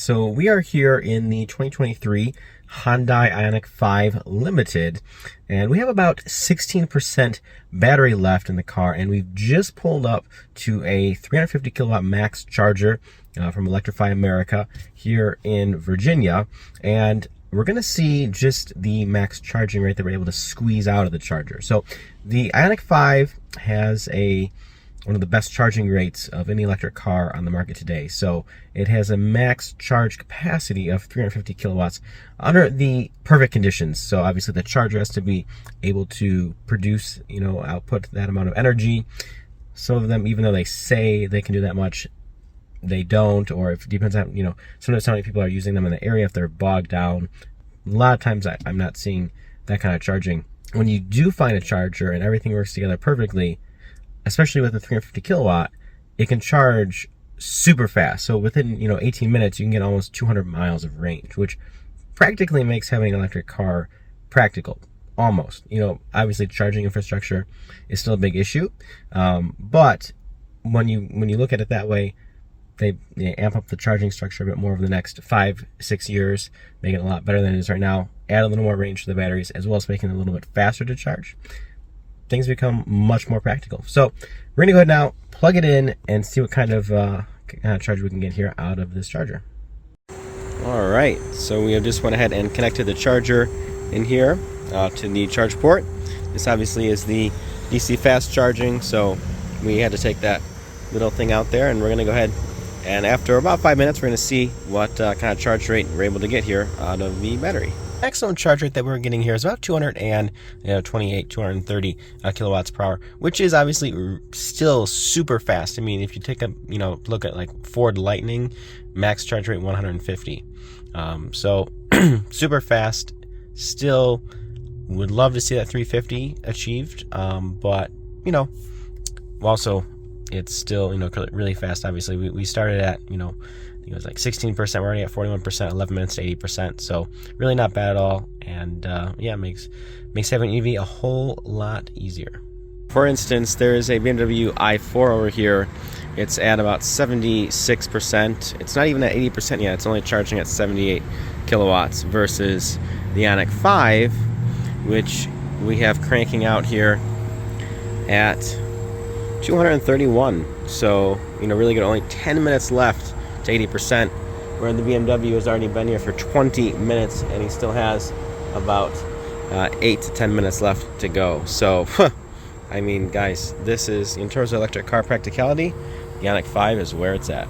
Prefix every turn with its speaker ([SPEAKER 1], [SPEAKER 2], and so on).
[SPEAKER 1] So we are here in the 2023 Hyundai Ioniq5 Limited, and we have about 16% battery left in the car, and we've just pulled up to a 350 kilowatt max charger from Electrify America here in Virginia, and we're going to see just the max charging rate that we're able to squeeze out of the charger. So the Ioniq 5 has one of the best charging rates of any electric car on the market today. So it has a max charge capacity of 350 kilowatts under the perfect conditions. So obviously the charger has to be able to produce, output that amount of energy. Some of them, even though they say they can do that much, they don't, or if it depends on, sometimes how many people are using them in the area, if they're bogged down. A lot of times I'm not seeing that kind of charging. When you do find a charger and everything works together perfectly, especially with the 350 kilowatt, it can charge super fast. So within 18 minutes, you can get almost 200 miles of range, which practically makes having an electric car practical. Almost. Obviously charging infrastructure is still a big issue, but when you look at it that way, they amp up the charging structure a bit more over the next 5-6 years, make it a lot better than it is right now, add a little more range to the batteries, as well as making it a little bit faster to charge. Things become much more practical. So we're gonna go ahead now, plug it in, and see what kind of charger we can get here out of this charger. All right, so we have just went ahead and connected the charger in here to the charge port. This obviously is the DC fast charging, so we had to take that little thing out there, and we're gonna go ahead and after about 5 minutes, we're gonna see what kind of charge rate we're able to get here out of the battery. Maximum charge rate that we're getting here is about 230 kilowatts per hour, which is obviously still super fast. I mean, if you take a look at like Ford Lightning, max charge rate 150. So super fast. Still would love to see that 350 achieved, but also it's still really fast. Obviously, we started at I think it was like 16%. We're already at 41%, 11 minutes to 80%. So really not bad at all. And yeah, makes having an EV a whole lot easier. For instance, there is a BMW i4 over here. It's at about 76%. It's not even at 80% yet. It's only charging at 78 kilowatts versus the Ioniq 5, which we have cranking out here at 231. So really good. Only 10 minutes left to 80%, where the BMW has already been here for 20 minutes and he still has about 8 to 10 minutes left to go. So I mean, guys, this is, in terms of electric car practicality, the Ioniq 5 is where it's at.